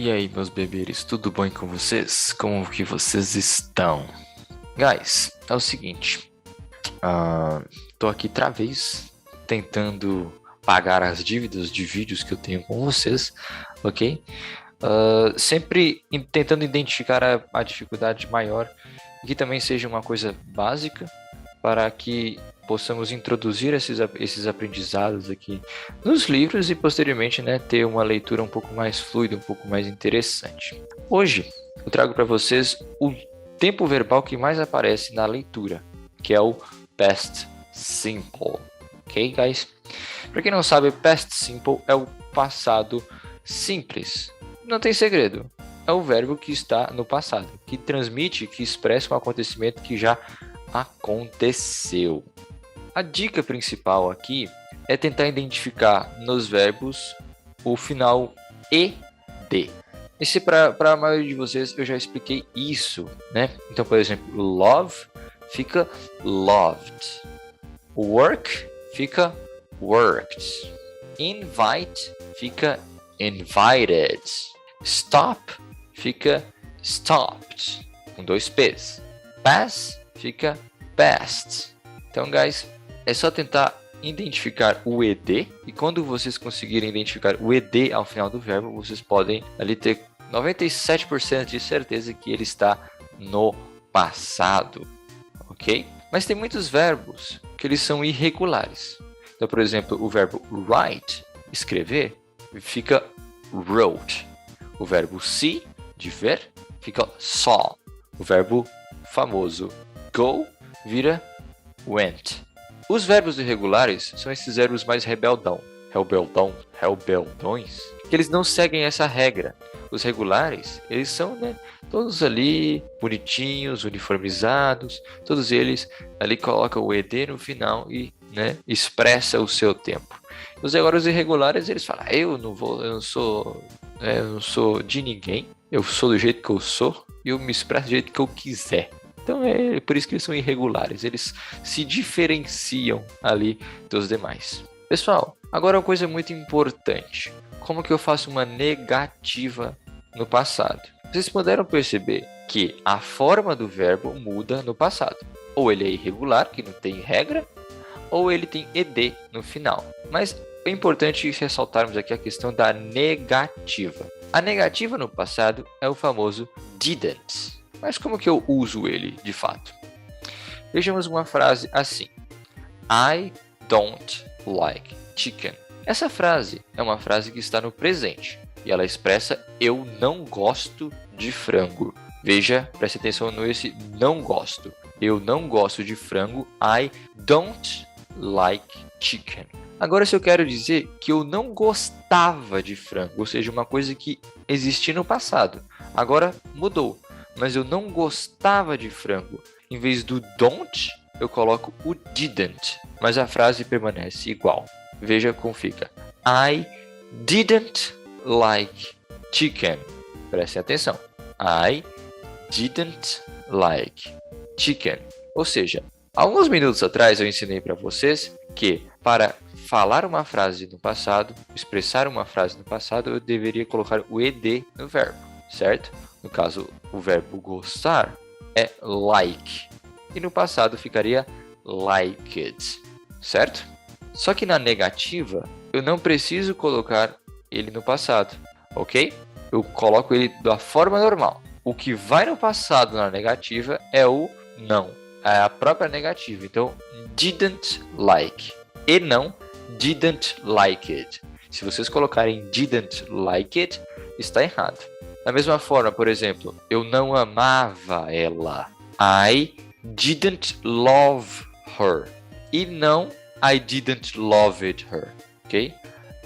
E aí, meus bebês, tudo bem com vocês? Como que vocês estão? Guys, é o seguinte, tô aqui outra vez tentando pagar as dívidas de vídeos que eu tenho com vocês, ok? Sempre tentando identificar a dificuldade maior, que também seja uma coisa básica, para que possamos introduzir esses aprendizados aqui nos livros e posteriormente, né, ter uma leitura um pouco mais fluida, um pouco mais interessante. Hoje eu trago para vocês o tempo verbal que mais aparece na leitura, que é o past simple. Ok, guys? Para quem não sabe, past simple é o passado simples. Não tem segredo. É o verbo que está no passado, que transmite, que expressa um acontecimento que já aconteceu. A dica principal aqui é tentar identificar nos verbos o final ED. Esse para a maioria de vocês eu já expliquei isso, né? Então, por exemplo, love fica loved. Work fica worked. Invite fica invited. Stop fica stopped, com 2 P's. Pass fica passed. Então, guys, é só tentar identificar o ED, e quando vocês conseguirem identificar o ED ao final do verbo, vocês podem ali ter 97% de certeza que ele está no passado, ok? Mas tem muitos verbos que eles são irregulares. Então, por exemplo, o verbo write, escrever, fica wrote. O verbo see, de ver, fica saw. O verbo famoso go vira went. Os verbos irregulares são esses verbos mais rebeldões, que eles não seguem essa regra. Os regulares, eles são, né, todos ali bonitinhos, uniformizados, todos eles ali colocam o ED no final e, né, expressa o seu tempo. Agora os irregulares, eles falam, eu não sou de ninguém, eu sou do jeito que eu sou e eu me expresso do jeito que eu quiser. Então é por isso que eles são irregulares, eles se diferenciam ali dos demais. Pessoal, agora uma coisa muito importante, como que eu faço uma negativa no passado? Vocês puderam perceber que a forma do verbo muda no passado. Ou ele é irregular, que não tem regra, ou ele tem ED no final. Mas é importante ressaltarmos aqui a questão da negativa. A negativa no passado é o famoso didn't. Mas como que eu uso ele de fato? Vejamos uma frase assim: I don't like chicken. Essa frase é uma frase que está no presente e ela expressa eu não gosto de frango. Veja, preste atenção no esse não gosto. Eu não gosto de frango. I don't like chicken. Agora, se eu quero dizer que eu não gostava de frango, ou seja, uma coisa que existia no passado, agora mudou. Mas eu não gostava de frango. Em vez do don't, eu coloco o didn't. Mas a frase permanece igual. Veja como fica. I didn't like chicken. Prestem atenção. I didn't like chicken. Ou seja, alguns minutos atrás eu ensinei para vocês que para falar uma frase no passado, expressar uma frase no passado, eu deveria colocar o ED no verbo, certo? No caso, o verbo gostar é like. E no passado ficaria liked, certo? Só que na negativa, eu não preciso colocar ele no passado, ok? Eu coloco ele da forma normal. O que vai no passado na negativa é o não. É a própria negativa. Então, didn't like. E não didn't like it. Se vocês colocarem didn't like it, está errado. Da mesma forma, por exemplo, eu não amava ela. I didn't love her. E não I didn't love her. Ok?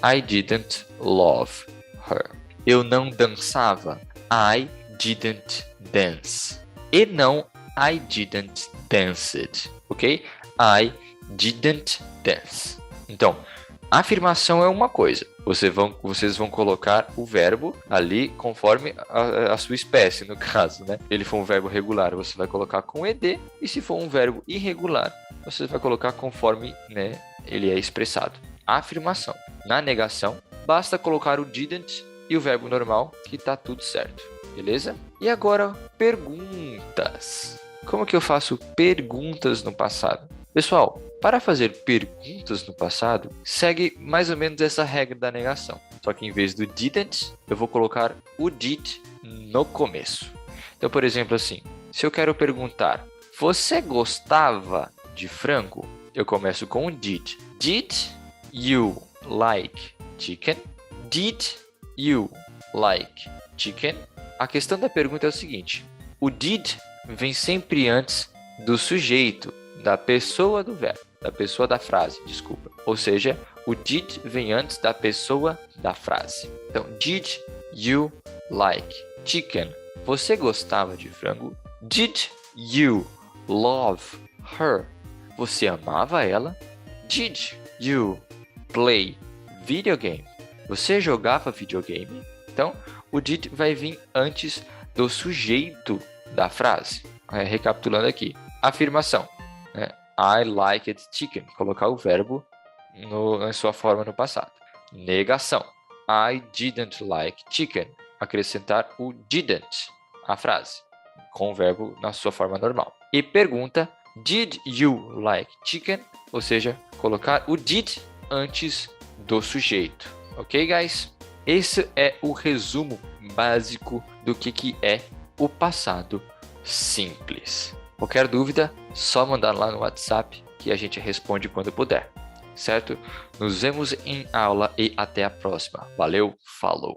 I didn't love her. Eu não dançava. I didn't dance. E não I didn't dance it. Ok? I didn't dance. Então, a afirmação é uma coisa. Vocês vão colocar o verbo ali conforme a sua espécie, no caso, né? Ele for um verbo regular, você vai colocar com ED. E se for um verbo irregular, você vai colocar conforme, né, ele é expressado. A afirmação. Na negação, basta colocar o didn't e o verbo normal, que tá tudo certo, beleza? E agora, perguntas. Como que eu faço perguntas no passado? Pessoal, para fazer perguntas no passado, segue mais ou menos essa regra da negação. Só que em vez do didn't, eu vou colocar o did no começo. Então, por exemplo, assim, se eu quero perguntar, você gostava de frango? Eu começo com o did. Did you like chicken? Did you like chicken? A questão da pergunta é o seguinte: o did vem sempre antes do sujeito, da pessoa do verbo, da pessoa da frase, desculpa. Ou seja, o did vem antes da pessoa da frase. Então, did you like chicken? Você gostava de frango? Did you love her? Você amava ela? Did you play video game? Você jogava videogame? Então, o did vai vir antes do sujeito da frase. Recapitulando aqui. Afirmação. I liked chicken. Colocar o verbo na sua forma no passado. Negação. I didn't like chicken. Acrescentar o didn't à frase, com o verbo na sua forma normal. E pergunta. Did you like chicken? Ou seja, colocar o did antes do sujeito. Ok, guys? Esse é o resumo básico do que é o passado simples. Qualquer dúvida, só mandar lá no WhatsApp que a gente responde quando puder. Certo? Nos vemos em aula e até a próxima. Valeu, falou!